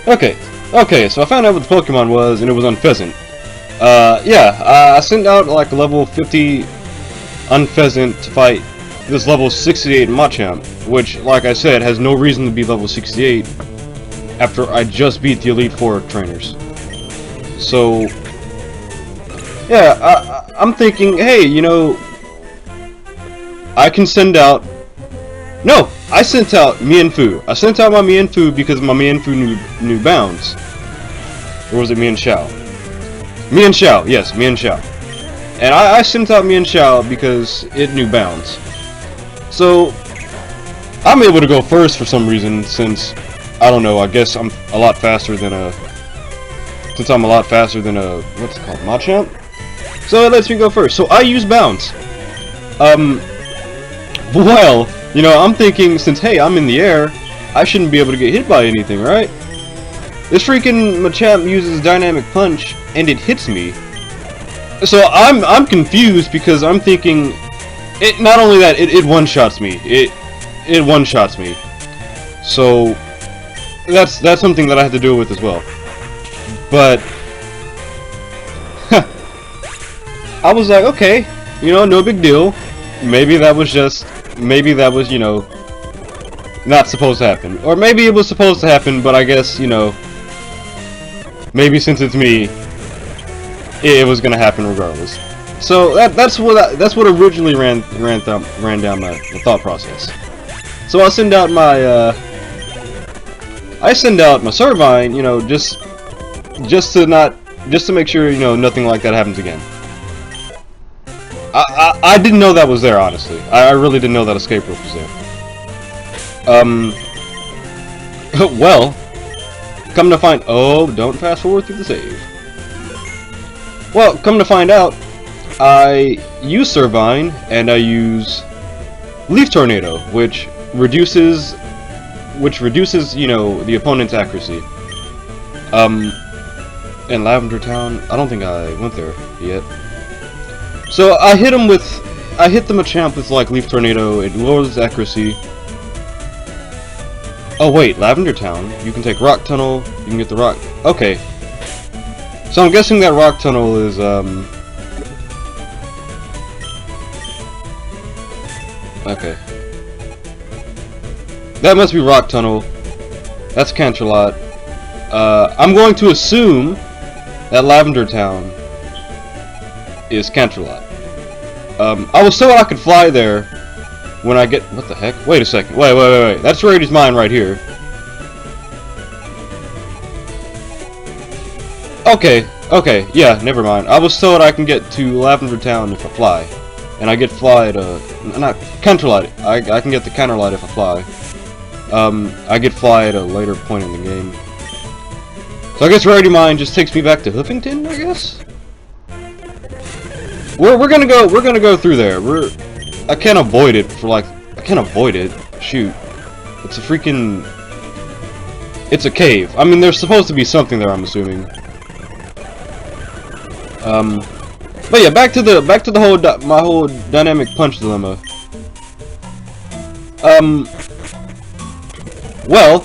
Okay, so I found out what the Pokemon was, and it was Unpheasant. Yeah, I sent out like a level 50 Unpheasant to fight this level 68 Machamp, which, like I said, has no reason to be level 68 after I just beat the Elite Four trainers. So, yeah, I'm thinking, hey, you know, I can send out... No! I sent out Mienfoo. I sent out my Mienfoo because my Mienfoo knew bounds. Or was it Mienshao? Mienshao, yes, Mienshao. And I sent out Mienshao because it knew bounds. So, I'm able to go first for some reason, since, I don't know, I guess I'm a lot faster than a... Since I'm a lot faster than a... What's it called? Machamp? So it lets me go first. So I use bounds. Well, you know, I'm thinking, since, hey, I'm in the air, I shouldn't be able to get hit by anything, right? This freaking Machamp uses Dynamic Punch, and it hits me. So I'm confused because I'm thinking, it not only that, it one-shots me. It one-shots me. So that's something that I have to deal with as well. But I was like, okay, you know, no big deal. Maybe that was, you know, not supposed to happen. Or maybe it was supposed to happen, but I guess, you know, maybe since it's me, it was gonna happen regardless. So that's what originally ran down my thought process. So I send out my Servine, you know, just to make sure, you know, nothing like that happens again. I didn't know that was there, honestly. I really didn't know that escape rope was there. Well, come to find... Oh, don't fast forward through the save. Well, come to find out, I use Servine, and I use Leaf Tornado, which reduces, you know, the opponent's accuracy. In Lavender Town, I don't think I went there yet. So I hit the Machamp with like Leaf Tornado. It lowers its accuracy. Oh wait, Lavender Town. You can take Rock Tunnel. You can get the rock. Okay. So I'm guessing that Rock Tunnel is Okay. That must be Rock Tunnel. That's Canterlot. I'm going to assume that Lavender Town is Canterlot. I was told I could fly there when I get... What the heck? Wait a second. Wait. That's Rady's mine right here. Okay, yeah, never mind. I was told I can get to Lavender Town if I fly. And I get fly to... Not Canterlot. I can get the Canterlot if I fly. I get fly at a later point in the game. So I guess Rarity Mine just takes me back to Hoofington, I guess? We're gonna go through there. I can't avoid it for like... I can't avoid it. Shoot. It's a freaking... It's a cave. I mean, there's supposed to be something there, I'm assuming. But yeah, back to the whole my whole dynamic punch dilemma. Well,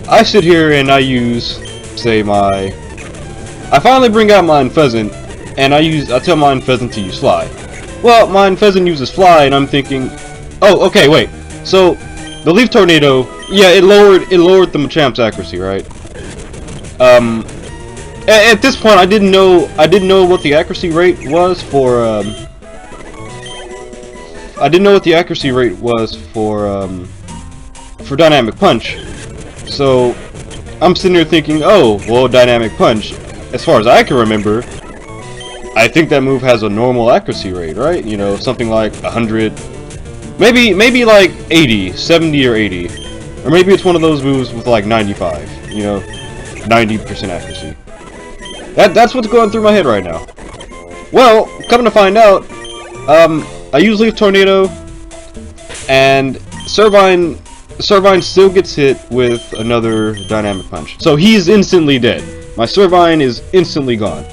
I sit here and I use, say, I finally bring out my Pheasant, and I tell my Pheasant to use Fly. Well, my Pheasant uses Fly, and I'm thinking, oh, okay, wait. So the Leaf Tornado, yeah, it lowered the Machamp's accuracy, right? At this point, I didn't know what the accuracy rate was for Dynamic Punch. So I'm sitting here thinking, oh, well, Dynamic Punch, as far as I can remember, I think that move has a normal accuracy rate, right? You know, something like 100, maybe like 80, 70 or 80, or maybe it's one of those moves with like 95, you know, 90% accuracy. That's what's going through my head right now. Well, coming to find out, I use Leaf Tornado, and Servine still gets hit with another Dynamic Punch. So he's instantly dead. My Servine is instantly gone.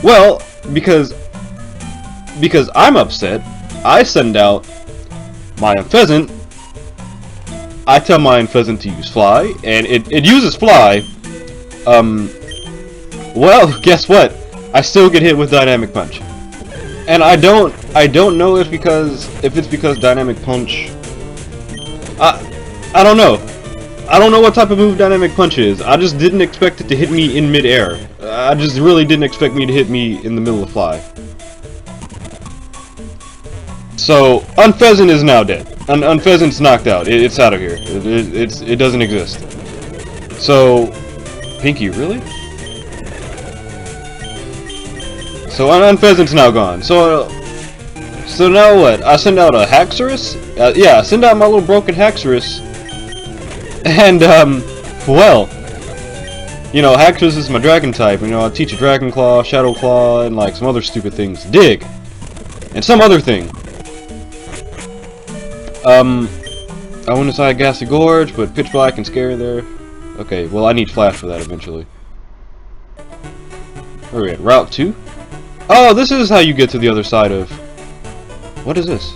Well, because I'm upset, I send out my Pheasant, I tell my Unfezant to use Fly, and it uses Fly. Well, guess what? I still get hit with Dynamic Punch. And I don't know if it's because Dynamic Punch, I don't know. I don't know what type of move Dynamic Punch is. I just didn't expect it to hit me in midair. I just really didn't expect me to hit me in the middle of Fly. So, Unfezant is now dead. Unfezant's knocked out. It's out of here. It doesn't exist. So, Pinky, really? So, Unfezant's now gone. So now what? I send out a Haxorus? Yeah, I send out my little broken Haxorus. And, well, you know, Haxorus is my dragon type. You know, I teach a Dragon Claw, Shadow Claw, and like some other stupid things. Dig! And some other thing. I went inside Ghastly Gorge, but pitch black and scary there. Okay, well, I need Flash for that eventually. Where are we at? Route 2? Oh, this is how you get to the other side of... What is this?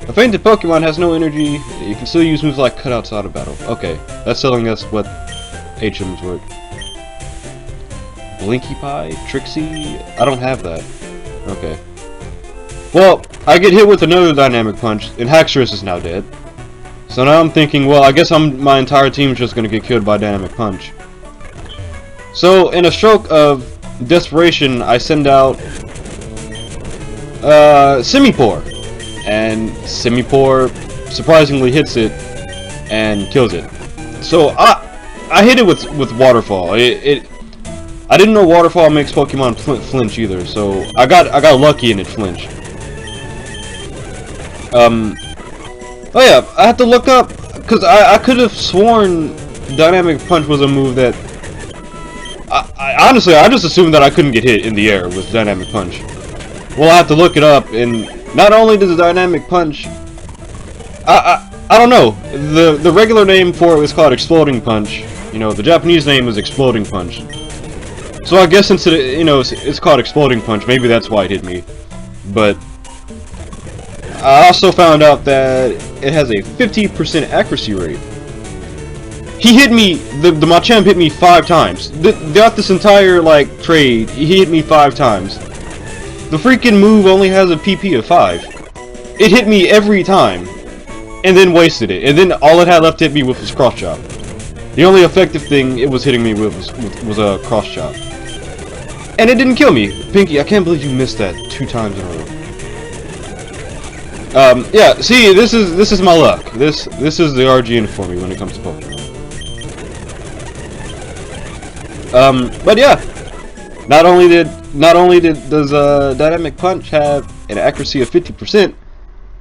A fainted Pokemon has no energy. You can still use moves like Cut outside of battle. Okay, that's telling us what HMs work. Blinky Pie? Trixie? I don't have that. Okay. Well, I get hit with another Dynamic Punch, and Haxorus is now dead. So now I'm thinking, well, I guess my entire team is just going to get killed by Dynamic Punch. So, in a stroke of desperation, I send out Simipour. And Simipour surprisingly hits it and kills it. So, I hit it with Waterfall. I didn't know Waterfall makes Pokemon flinch either, so I got lucky and it flinched. Oh yeah, I had to look up, because I could have sworn Dynamic Punch was a move that... honestly, I just assumed that I couldn't get hit in the air with Dynamic Punch. Well, I have to look it up, and not only does the Dynamic Punch... I don't know, the regular name for it is called Exploding Punch. You know, the Japanese name is Exploding Punch. So I guess since it, you know, it's called Exploding Punch, maybe that's why it hit me. But I also found out that it has a 50% accuracy rate. He hit me, the Machamp hit me 5 times. Throughout this entire, like, trade, he hit me 5 times. The freaking move only has a PP of 5. It hit me every time, and then wasted it. And then all it had left to hit me with was Cross Chop. The only effective thing it was hitting me with was a Cross Chop. And it didn't kill me. Pinky, I can't believe you missed that 2 times in a row. Yeah, see, this is my luck. This is the RGN for me when it comes to Pokemon. But yeah, not only does Dynamic Punch have an accuracy of 50%,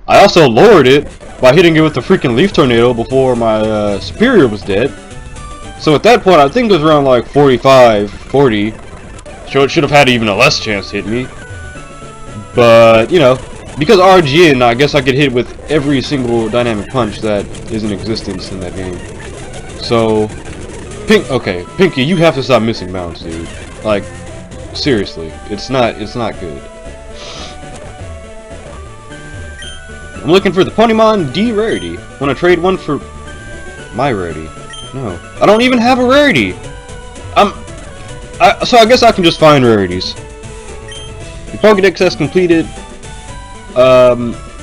I also lowered it by hitting it with the freaking Leaf Tornado before my Superior was dead. So at that point, I think it was around like 45, 40. So it should have had even a less chance to hit me. But, you know, because RGN, I guess I could hit with every single Dynamic Punch that is in existence in that game. So, okay, Pinky, you have to stop missing mounts, dude. Like, seriously, it's not good. I'm looking for the Ponymon D rarity. Want to trade one for my rarity? No, I don't even have a rarity. So I guess I can just find rarities. Your Pokédex has completed.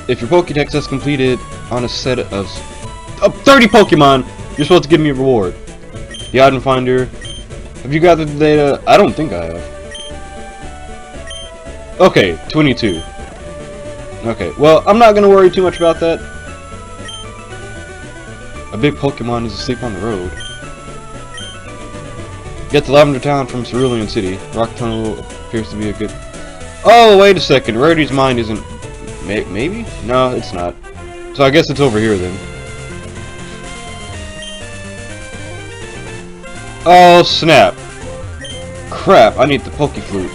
If your Pokédex has completed on a set of 30 Pokemon, you're supposed to give me a reward. The item finder. Have you gathered the data? I don't think I have. Okay, 22. Okay, well, I'm not gonna worry too much about that. A big Pokemon is asleep on the road. Get to Lavender Town from Cerulean City. Rock Tunnel appears to be a good... Oh, wait a second. Rarity's Mind isn't... Maybe? No, it's not. So I guess it's over here then. Oh, snap. Crap, I need the Pokeflute.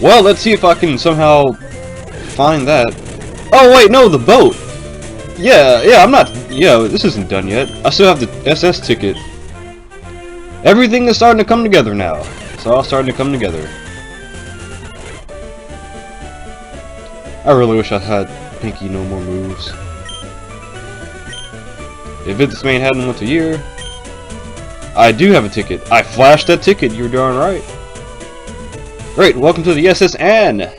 Well, let's see if I can somehow find that. Oh, wait, no, the boat! Yeah, I'm not... Yeah, this isn't done yet. I still have the SS ticket. Everything is starting to come together now. It's all starting to come together. I really wish I had Pinky no more moves. If this main hadn't went a year, I do have a ticket. I flashed that ticket, you're darn right. Great, welcome to the SSN!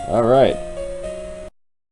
Alright.